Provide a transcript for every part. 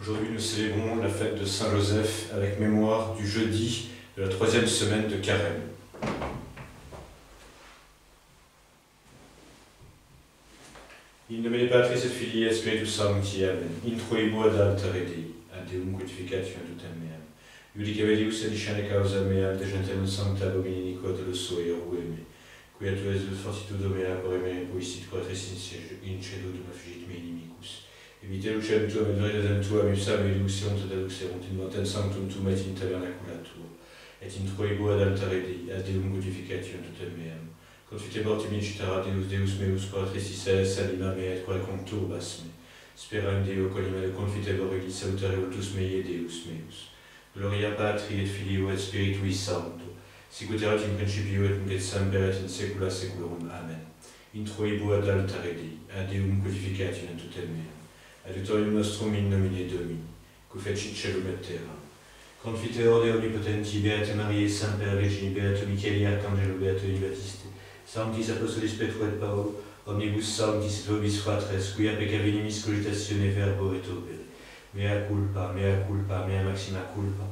Aujourd'hui, nous célébrons la fête de Saint Joseph avec mémoire du jeudi de la 3e semaine de Carême. In nomine Patris et Filii et Spiritus Sancti, Amen. Introibo ad altare Dei, ad Deum crucificatione tutem meam. Iudice Deus edicere causa mea, de gentem sancta Domini Nicodemus Rueme, quia tu es fortitudo mea, por me puissit quatris in cedo dum affligit me inimicus. Evite lucem tuam et veridem tuam, usam et luxiont et aduxerunt in montem sanctum tuum et in tabernaculatur, et introibo ad altare Dei, ad Deum crucificatione tutem meam. Confite mortimi incitara Deus, Deus meus, quatris es anima mea et quae conturbas me. Speram Deo, qualim confite vorili, salutare voltus mei Deus meus. Gloria Patri et Filio et Spiritui Sancto, sic ut erat in principio et nunc et semper et in saecula saeculorum. Amen. Introibo ad altare Dei, ad Deum crucificatione tutem meam. Adiutorium nostrum in nomine Domini, qui fecit caelum et terram. Confiteor Deo omnipotenti, Beate Mariae Semper Virgini, Beato Michaeli Arcangelo, Beato Battiste, Sanctis Apostolis Petro et Paolo, omnibus sanctis et vobis fratres, quia peccavi nimis cogitatione verbo et opere. Mea culpa, mea maxima culpa.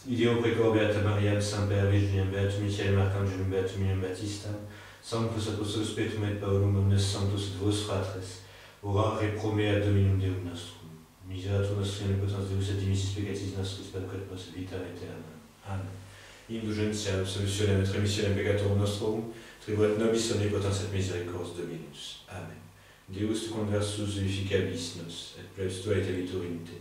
Ideo precor Beata Mariam Semper Virginem, Beatum Michaelem Arcangelum, Beatum Battistam, Sanctus Apostolos Petrum et Paulum, omnes sanctus et vos fratres, ora repro mea Dominum Deum nostrum. Miseratur nostri in potens Deus et dimissis peccatis nostris, perquet nos vitam aeternam. Amen. Indulgentiam, absolutionem et remissionem peccatorum nostrum, tribuat nobis omnipotens et misericordias Dominus. Amen. Deus te conversus vivificabis nos, et plebs tua et vitorinte.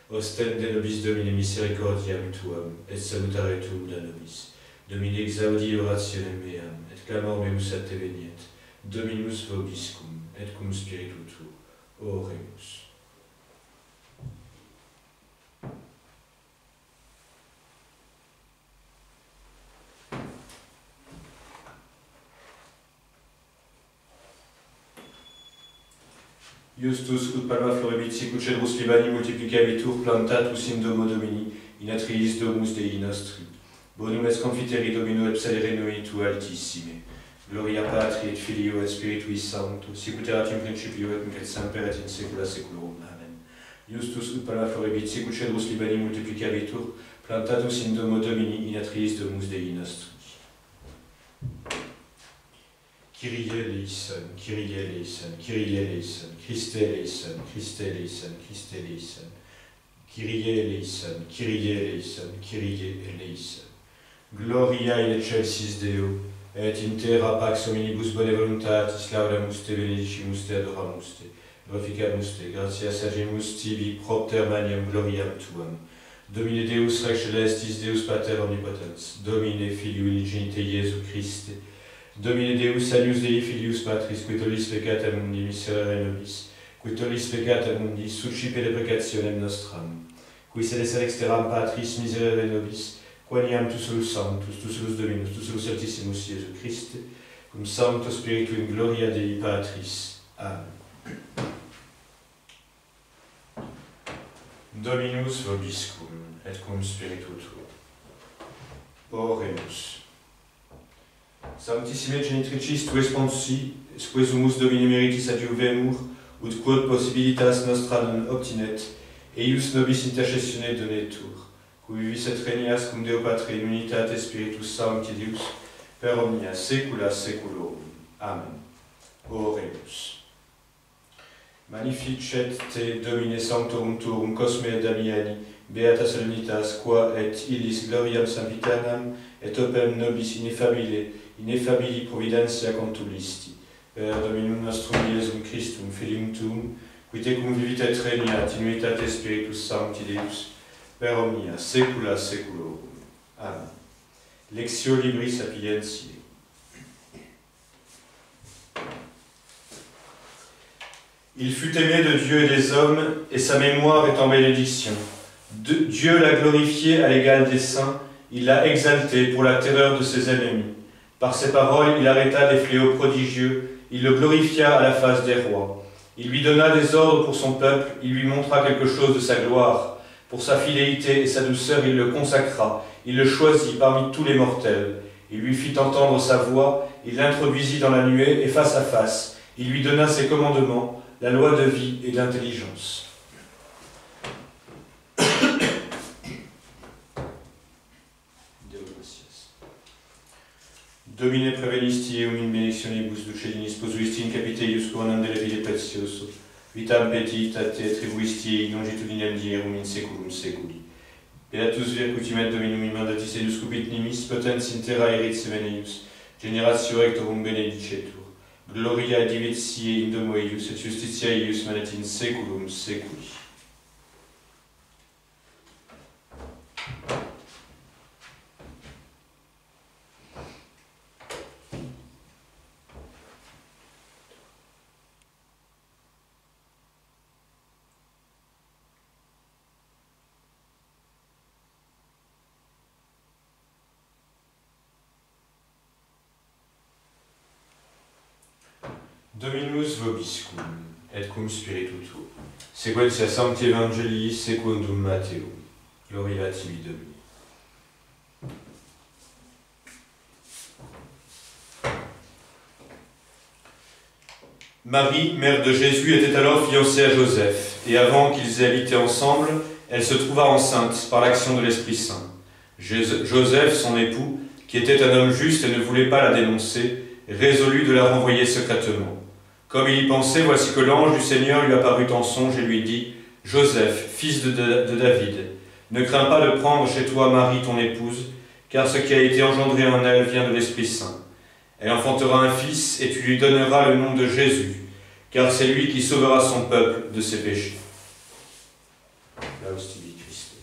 Ostende nobis Domine misericordiam tuam, et salutare tuum da nobis. Domine exaudi orationem meam, et clamor meus ad te veniet. Dominus vobiscum, et cum spiritu tuo. Oremus. Iustus ut palma florebit sic ut cedrus Libani multiplicabitur plantatus in domo Domini, in atriis domus Dei nostri. Bonum est confiteri Domino et psalere noi tu altissime. Gloria Patri et Filio et Spiritui Sancto, sic ut erat in principio et nunc et semper et in saecula saeculorum. Amen. Iustus ut palma florebit sic ut cedrus Libani multiplicabitur plantatus in domo Domini, in atriis domus Dei nostri. Kyrie eleison, Kyrie eleison, Kyrie eleison, Christe eleison, Christe eleison, Christe eleison, Kyrie eleison, Kyrie eleison, Kyrie eleison. Gloria in excelsis Deo, et in terra pax hominibus bone voluntatis laudamus te benedicimus te adoramus te, glorificamus te, gratias agimus tibi propter maniam gloriam tuam. Domine Deus Rex Celestis, Deus Pater omnipotens, Domine Filio unigenite Iesu Christe, Domine Deus agnus Dei filius Patris, qui tollis peccata mundi miserere nobis, qui tollis peccata mundi, suscipe deprecationem nostram, qui sedes exteram Patris miserere nobis, quaniam tu solus sanctus, tu solus Dominus, tu solus altissimus Iesu Christe, cum Sancto Spiritu in gloria Dei Patris. Amen. Dominus vobiscum, et cum spiritu tuo. Oremus. Sanctissime genitricis tue sponsi, sque sumus Domine meritis adiuvemur, ut quod possibilitas nostra non obtinet, eius nobis intercessione donetur, qui vivis et regnias cum Deo Patre in unitate Spiritus Sancti Deus, per omnia saecula saeculorum. Amen. Oremus. Magnificet te Domine Sanctorum tuum cosme et Damiani, beata solemnitas qua et illis gloriam sempiternam, et opem nobis ineffabili providentia contulisti. Per Dominum nostrum Iesum Christum, Filium tuum, qui tecum vivit et regnat in unitate Spiritus Sancti Deus, per omnia saecula saeculorum. Amen. Lectio Libri Sapientiae. Il fut aimé de Dieu et des hommes, et sa mémoire est en bénédiction. Dieu l'a glorifié à l'égal des saints, il l'a exalté pour la terreur de ses ennemis. Par ses paroles, il arrêta des fléaux prodigieux, il le glorifia à la face des rois. Il lui donna des ordres pour son peuple, il lui montra quelque chose de sa gloire. Pour sa fidélité et sa douceur, il le consacra, il le choisit parmi tous les mortels. Il lui fit entendre sa voix, il l'introduisit dans la nuée et face à face. Il lui donna ses commandements, la loi de vie et d'intelligence. Domine prevenisti eum in benedictionibus ducedinis posuisti in capite ius coronandele vide prezioso, vitam petit a te attribuisti in longitudinem dierum in seculum seculi. Beatus vircutimet Dominum in mandatis edus cupit nimis, potens in terra erit semenius, generatio rectorum benedicetur. Gloria divit sie in domo eius, et justitia eius manet in seculum seculi. Dominus vobiscum, et cum spiritu tuo, sequentia Sancti Evangelii secundum Matteum. Gloria tibi Domini. Marie, mère de Jésus, était alors fiancée à Joseph, et avant qu'ils aient habité ensemble, elle se trouva enceinte par l'action de l'Esprit Saint. Joseph, son époux, qui était un homme juste et ne voulait pas la dénoncer, résolut de la renvoyer secrètement. Comme il y pensait, voici que l'ange du Seigneur lui apparut en songe et lui dit « Joseph, fils de David, ne crains pas de prendre chez toi Marie ton épouse, car ce qui a été engendré en elle vient de l'Esprit Saint. Elle enfantera un fils et tu lui donneras le nom de Jésus, car c'est lui qui sauvera son peuple de ses péchés. » Laus tibi Christe.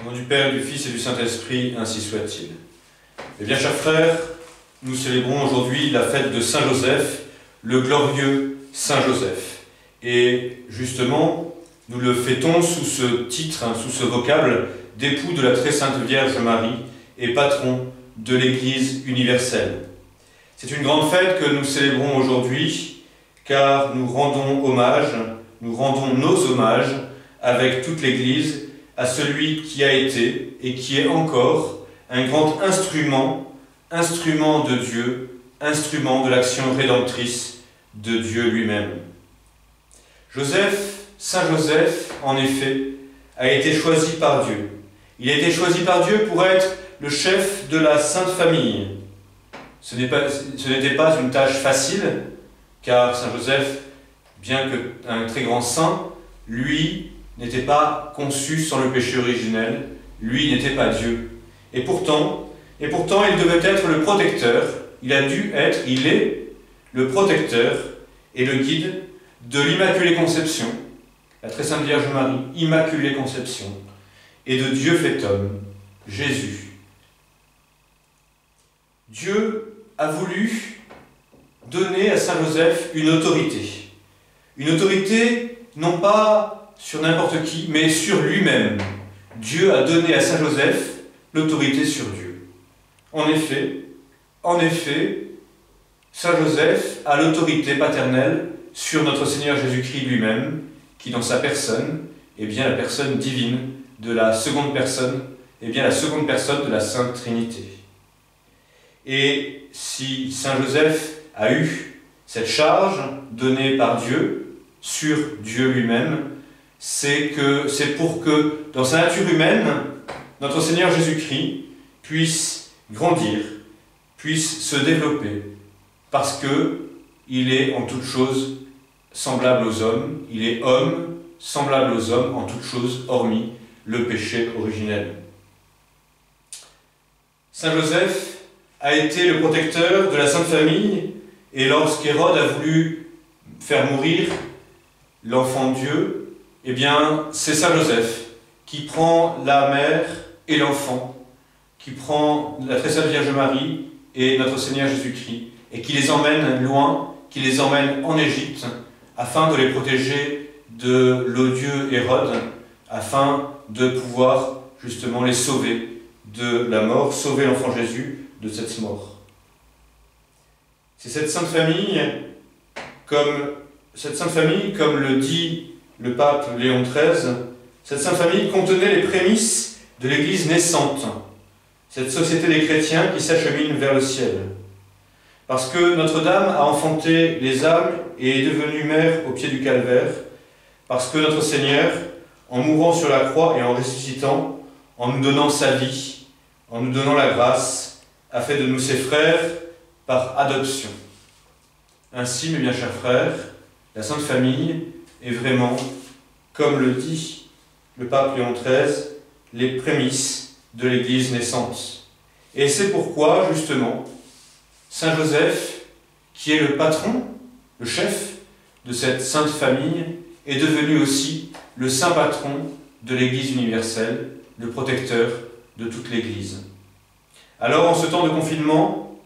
Au nom du Père, du Fils et du Saint-Esprit, ainsi soit-il. Eh bien, chers frères, nous célébrons aujourd'hui la fête de Saint Joseph, le glorieux Saint Joseph. Et justement, nous le fêtons sous ce titre, sous ce vocable d'époux de la très sainte Vierge Marie et patron de l'Église universelle. C'est une grande fête que nous célébrons aujourd'hui, car nous rendons nos hommages avec toute l'Église à celui qui a été et qui est encore un grand instrument de Dieu, instrument de l'action rédemptrice de Dieu lui-même. Saint Joseph, en effet, a été choisi par Dieu. Il a été choisi par Dieu pour être le chef de la Sainte Famille. Ce n'était pas une tâche facile, car Saint Joseph, bien qu'un très grand saint, lui n'était pas conçu sans le péché originel, lui n'était pas Dieu. Et pourtant, il devait être le protecteur, il est le protecteur et le guide de l'Immaculée Conception, la très sainte Vierge Marie, Immaculée Conception, et de Dieu fait homme, Jésus. Dieu a voulu donner à Saint Joseph une autorité non pas sur n'importe qui, mais sur lui-même. Dieu a donné à Saint Joseph l'autorité sur Dieu. En effet, Saint Joseph a l'autorité paternelle sur notre Seigneur Jésus-Christ lui-même, qui dans sa personne est bien la personne divine de la seconde personne, de la Sainte Trinité. Et si Saint Joseph a eu cette charge donnée par Dieu sur Dieu lui-même, c'est pour que, dans sa nature humaine, notre Seigneur Jésus-Christ puisse grandir, puisse se développer, parce qu'il est en toutes choses semblable aux hommes, il est homme semblable aux hommes en toutes choses, hormis le péché originel. Saint Joseph a été le protecteur de la Sainte Famille, et lorsqu'Hérode a voulu faire mourir l'enfant Dieu, eh bien, c'est Saint Joseph qui prend la mère et l'enfant, qui prend la très sainte Vierge Marie est notre Seigneur Jésus-Christ, et qui les emmène loin, qui les emmène en Égypte, afin de les protéger de l'odieux Hérode, afin de pouvoir justement les sauver de la mort, sauver l'enfant Jésus de cette mort. C'est cette Sainte Famille, comme le dit le pape Léon XIII, cette Sainte Famille contenait les prémices de l'Église naissante, cette société des chrétiens qui s'achemine vers le ciel. Parce que Notre-Dame a enfanté les âmes et est devenue mère au pied du calvaire, parce que notre Seigneur, en mourant sur la croix et en ressuscitant, en nous donnant sa vie, en nous donnant la grâce, a fait de nous ses frères par adoption. Ainsi, mes bien chers frères, la Sainte Famille est vraiment, comme le dit le pape Léon XIII, les prémices de l'Église naissante. Et c'est pourquoi, justement, Saint Joseph, qui est le patron, le chef de cette Sainte Famille, est devenu aussi le saint patron de l'Église universelle, le protecteur de toute l'Église. Alors, en ce temps de confinement,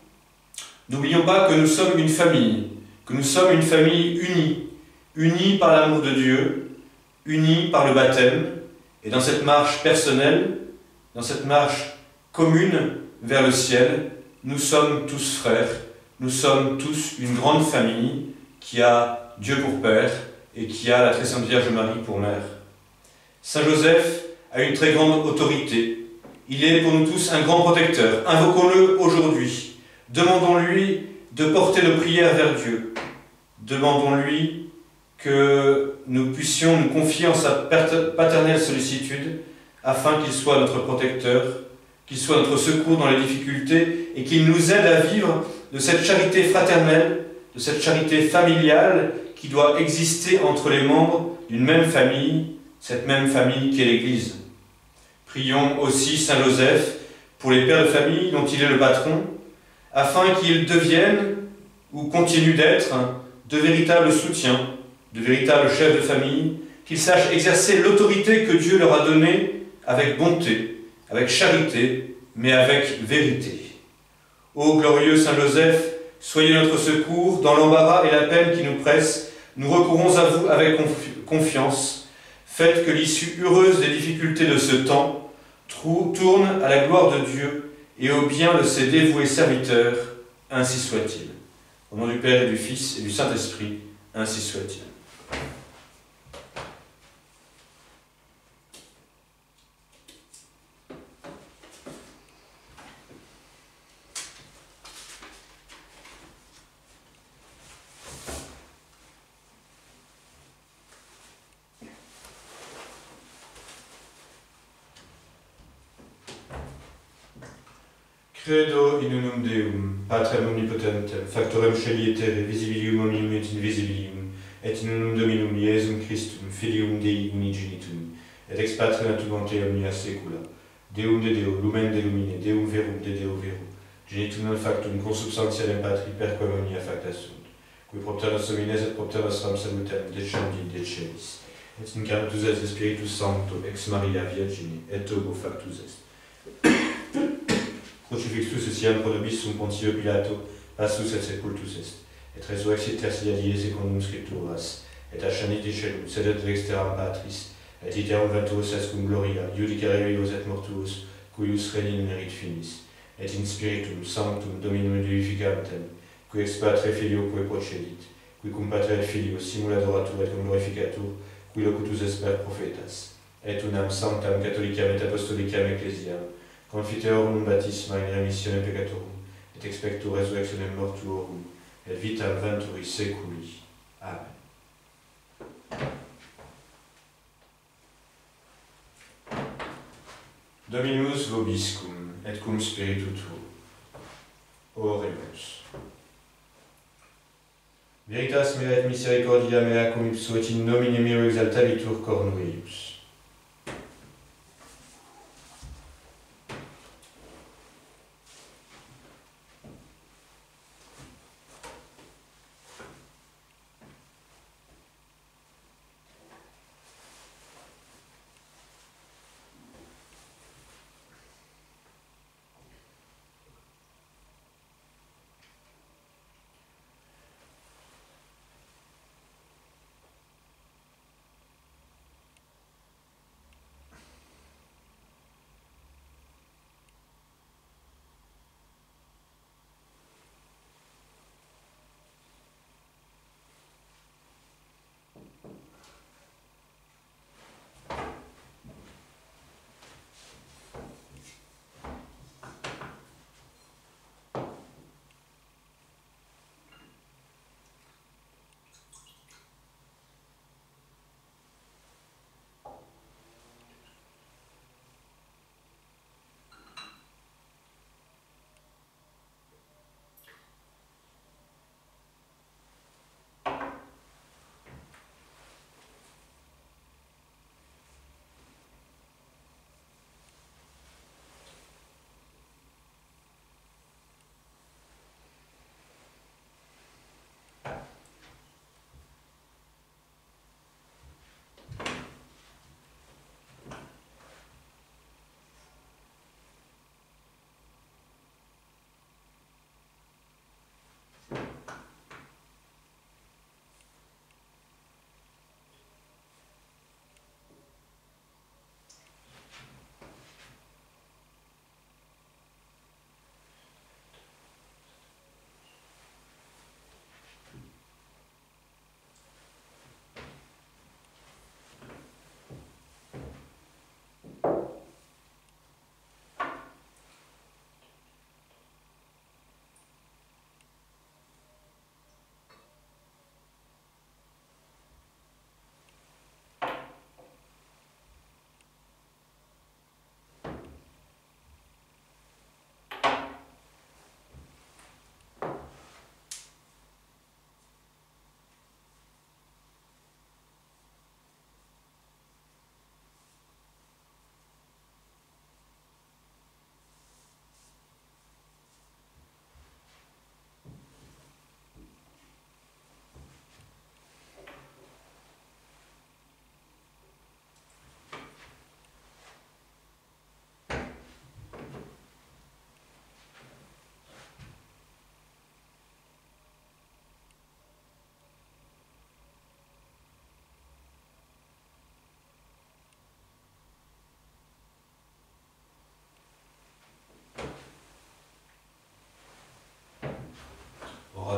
n'oublions pas que nous sommes une famille unie, unie par l'amour de Dieu, unie par le baptême, et dans cette marche personnelle, dans cette marche commune vers le ciel, nous sommes tous frères, nous sommes tous une grande famille qui a Dieu pour Père et qui a la très sainte Vierge Marie pour Mère. Saint Joseph a une très grande autorité. Il est pour nous tous un grand protecteur. Invoquons-le aujourd'hui. Demandons-lui de porter nos prières vers Dieu. Demandons-lui que nous puissions nous confier en sa paternelle sollicitude afin qu'il soit notre protecteur, qu'il soit notre secours dans les difficultés et qu'il nous aide à vivre de cette charité fraternelle, de cette charité familiale qui doit exister entre les membres d'une même famille, cette même famille qu'est l'Église. Prions aussi Saint Joseph pour les pères de famille dont il est le patron, afin qu'ils deviennent ou continuent d'être de véritables soutiens, de véritables chefs de famille, qu'ils sachent exercer l'autorité que Dieu leur a donnée avec bonté, avec charité, mais avec vérité. Ô glorieux Saint Joseph, soyez notre secours dans l'embarras et la peine qui nous presse. Nous recourons à vous avec confiance. Faites que l'issue heureuse des difficultés de ce temps tourne à la gloire de Dieu et au bien de ses dévoués serviteurs, ainsi soit-il. Au nom du Père et du Fils et du Saint-Esprit, ainsi soit-il. Credo in unum Deum, Patrem omnipotentem, factorem celi et terrae, visibilium omnium et invisibilium, et in unum Dominum Iesum Christum, Filium Dei unigenitum, et ex Patre naturante omnia saecula, Deum de Deo, lumen de lumine, Deum verum de Deo verum, genitum non factum consubstantialem Patri, per quam omnia facta sunt, qui propter nos homines et propter nostram salutem, descendi de celis, et incarnatus est Spiritus Sancto, ex Maria Virgine, et togo factus est. Crucifixus etiam pro nobis sum Pontio Pilato, passus et sepultus est, et resurrexit tertia die secundum scripturas, et ascenit in caelum, sedet dexteram Patris, et iterum venturus est cum gloria, judicare vivos et mortuos, cuius regnum erit finis, et in spiritum sanctum Dominum vivificantem, qui ex Patre Filioque procedit, qui cum Patre et Filio simuladoratur et cum glorificatur, qui locutus est per prophetas, et unam sanctam catholicam et apostolicam ecclesiam, confiteorum baptisma in remissione peccatorum, et expecto resurrectionem mortuorum, et vitam venturi seculi. Amen. Dominus vobiscum, et cum spiritu tuo. Oremus. Veritas mea et misericordia mea cum ipso et in nomine meo exaltabitur cornu eius.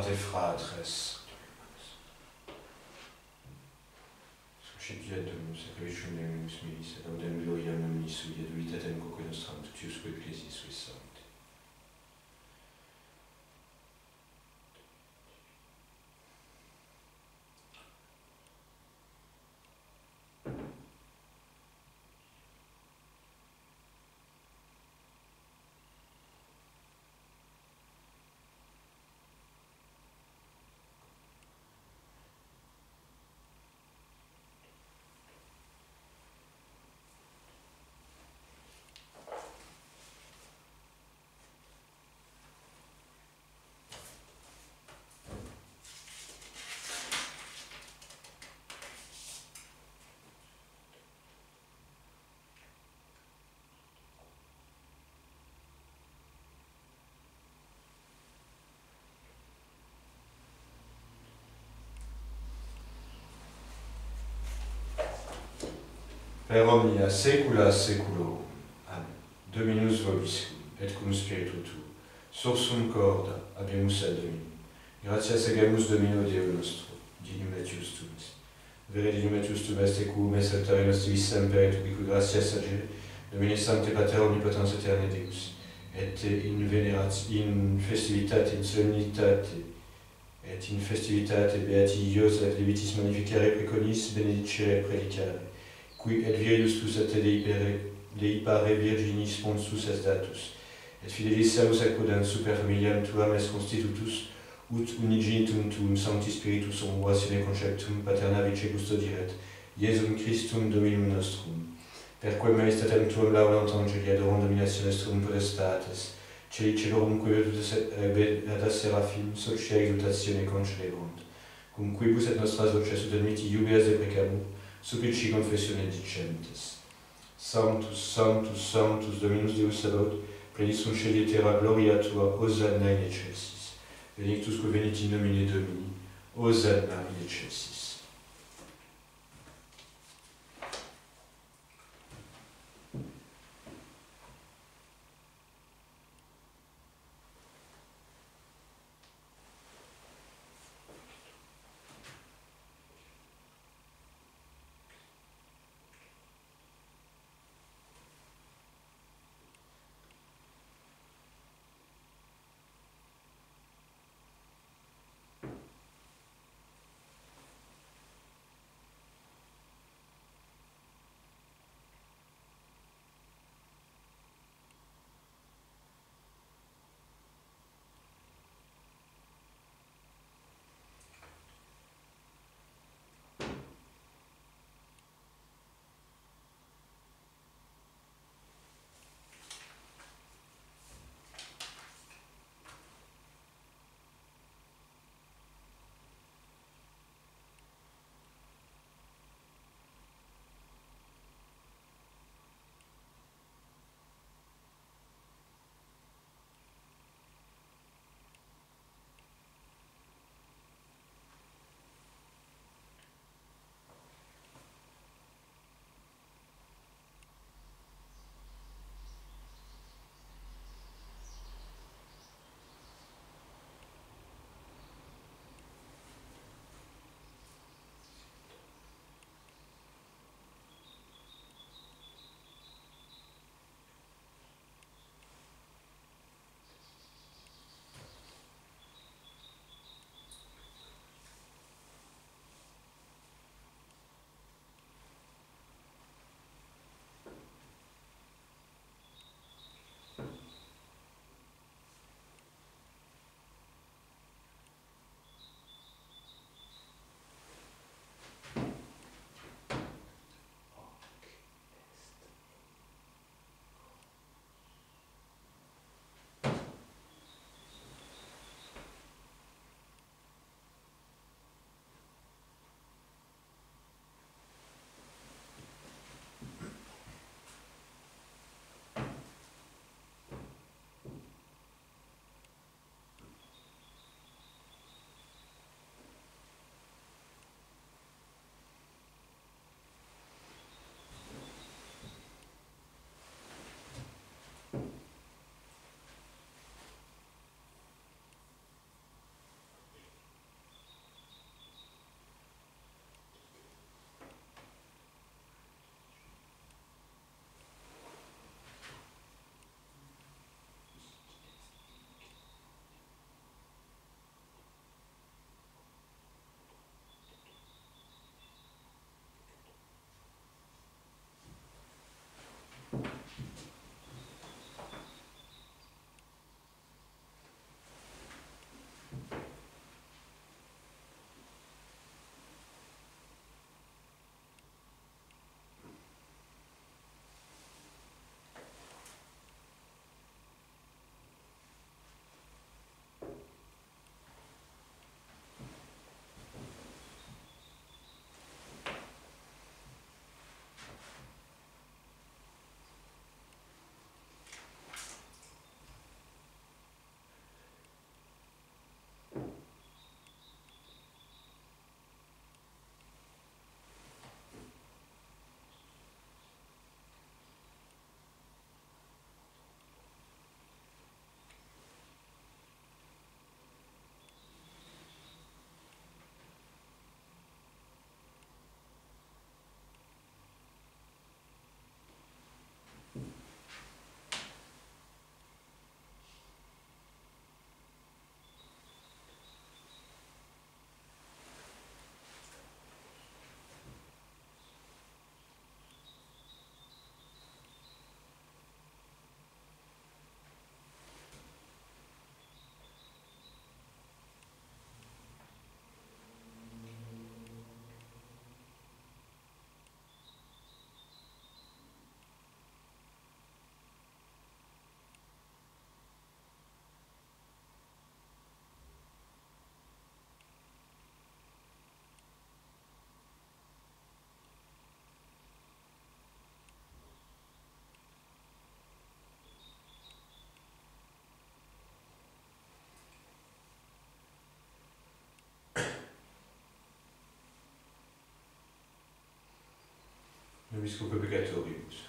frate fratres. Scriptia Dominus, Sacrificium Dominus Milis, et laudem gloriam omnis sui, et volitatem quoque nostram, tuctiusque ecclesiis suis sancti. Per omnia saecula saeculorum. Amen. Dominus vobiscum, et cum spiritu tuo. Sursum corda, habemus ad Dominum. Gratias agemus Domino Deo nostro, dignum etius tuis. Vere dignum etius tu est ecum, et saltare nostivis semper, et ubique gratias agere, Domine Sancte Pater omnipotens aeterne Deus, et in festivitate, in solemnitate, et in festivitate beati ios et levitis magnificare preconis benedicere predicare, qui et viridus tuus et te deipare virginis sponsus est datus, et fidelis salus acudant super familiam tuam est constitutus, ut unigenitum tuum Sancti Spiritus omnibus conceptum paterna vice custodiret, Iesum Christum Dominum nostrum, perque majestatem tuam laudamt angeli adorum dominationes tuum potestates, celi celorum quibus et seraphim, socia exultatione concelebunt, cum quibus et nostras voces ut admiti iubeas deprecamu, supplici confessione dicentes. Sanctus, Sanctus, Sanctus, Dominus Deus Sabaoth, plenius sunt celi et terra gloria tua, Hosanna in excelsis. Benedictus que venit in nomine Domini, Hosanna in excelsis. nobiscope peccatoribus.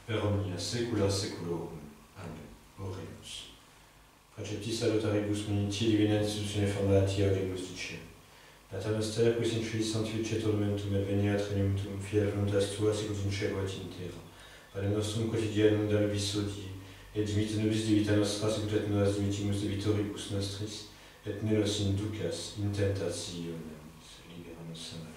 Per omnia saecula saeculorum. Amen. Oremus. Praeceptis salutaribus muniti divina institutione fondati audimus dicere. Data noster, quis in filis sanctificetur mentum et veniat regnum tuum, fiat voluntas tua, sicut in cielo et in terra. Panem nostrum quotidianum da nobis hodie, et dimitte nobis debita nostra, sicut et nos dimittimus debitoribus nostris, et ne nos inducas in tentationem, sed libera nos a malo.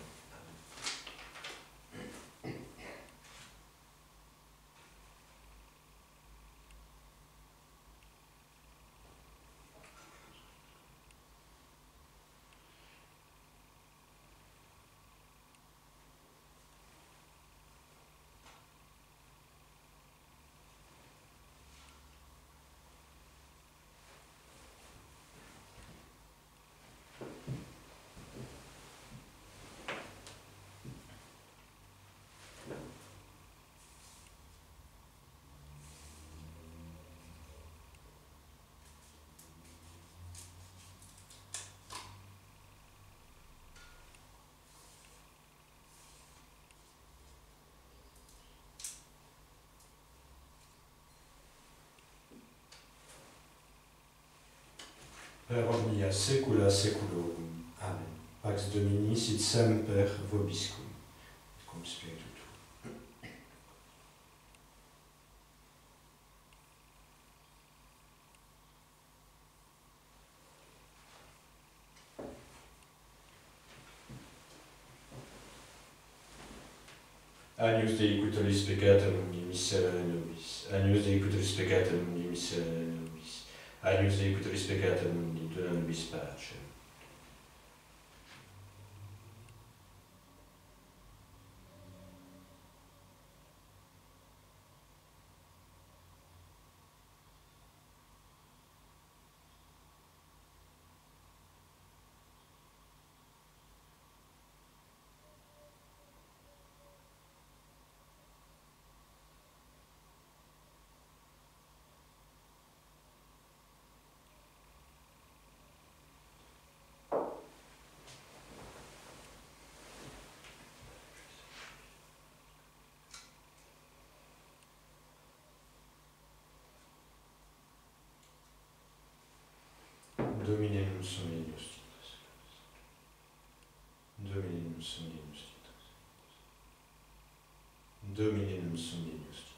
Per omnia saecula saeculorum. Amen. Pax Domini sit semper vobiscum. Cum spiritu tuo. Agnus Dei qui tollis peccatum mundi, miserere nobis. Agnus Dei qui tollis peccatum mundi, miserere nobis. Agnus Dei qui tollis peccatum mundi, dona nobis pacem. Domine non sum Deus titus. Domine non sum Deus titus. Domine non sum Deus titus.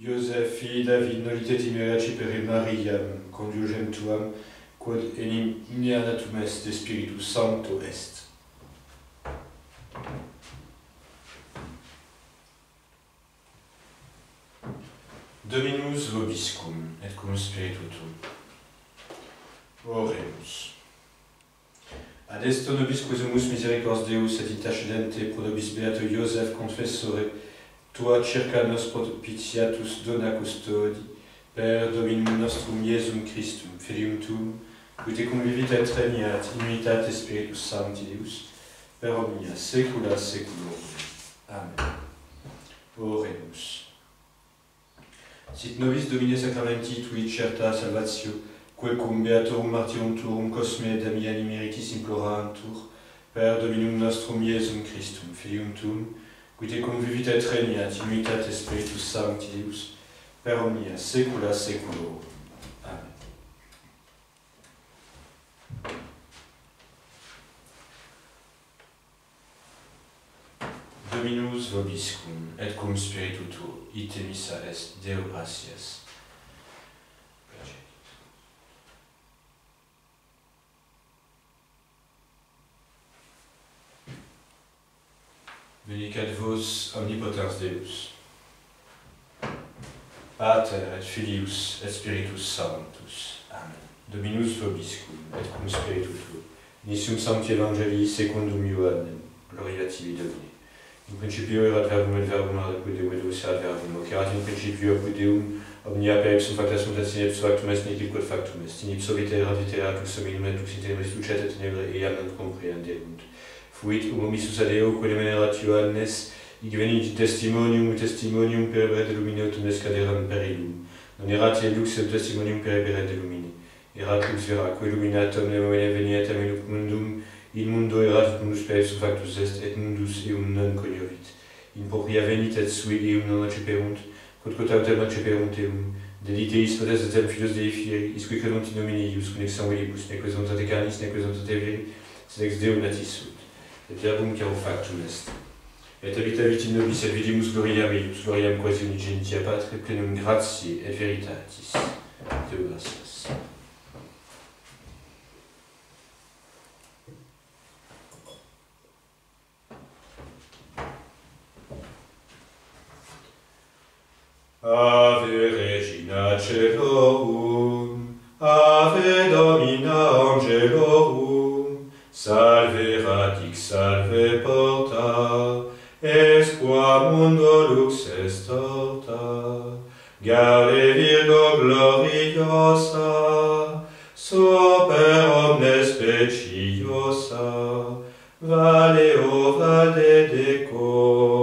Iosef, fili David, nolite timeraci per Mariam, condiugem tuam, quod enim neanatum est de Spiritus Sancto est. Dominus vobiscum, et cum spiritu tuum. Oremus. Ad esto nobis quosumus misericors Deus et intercedente pro nobis beato Iosef confessore, tua circa nos propitiatus dona custodi, per Dominum nostrum Iesum Christum, Filium tuum, qui te convivit et regnat in unitate Spiritus Sancti Deus, per omnia saecula saeculorum. Amen. Oremus. Sit nobis Domine sacramenti tui certa salvatio, quae cum beatorum martyrum turum Cosme Damiani meritis implorantur, per Dominum nostrum Iesum Christum, Filium tuum, qui te convivit et regnat in unitate Spiritus Sancti Deus, per omnia saecula saeculorum. Amen. Dominus vobiscum, et cum spiritu tuo, ite missa est, Deo gratias. Benedicat vos omnipotens Deus, Pater et Filius et Spiritus Sanctus. Amen. Dominus vobiscum, et cum spiritu tuo, nisium sancti Evangelii secundum Ioannem, gloria tibi Domine. In principio erat verbum et verbum ad apud Deum et Deus ad verbum, hoc erat in principio apud Deum, omnia per ipsum facta sunt et sine ipso factum est, nihil quod factum est, in ipso vitae erat vitae tus hominum et lux in tenebris lucet et tenebrae eam non comprehenderunt. Fuit homisus ad eo, quod emenerat Ioannes, hic venit testimonium per ebere de lumine autum descaderam per illum. Non erat in lux et testimonium per ebere de lumine. Erat lux vera, quae illuminatum nemine veniet am mundum, in mundo erat et mundus per ipsum factus est, et mundus eum non coniovit. In propria venit et sui eum non acceperunt, quod autem acceperunt eum. Deliteis potes etem filios Dei fieri, isque credunt in nomine eius, cum ex sanguinibus, neque sunt ante canis, neque sunt ante viri, sed ex Deum natis sunt. Et verbum caro factum est. Et habitavit in nobis et vidimus gloriam eius, gloriam quasi unigenitia Patre, plenum gratiae et veritatis. Deo gratias. Ave Regina Caelorum, Ave Domina Angelorum, salve radix, salve porta, ex qua mundo lux est torta, gaude Virgo gloriosa, super omnes speciosa, valeo valde deco,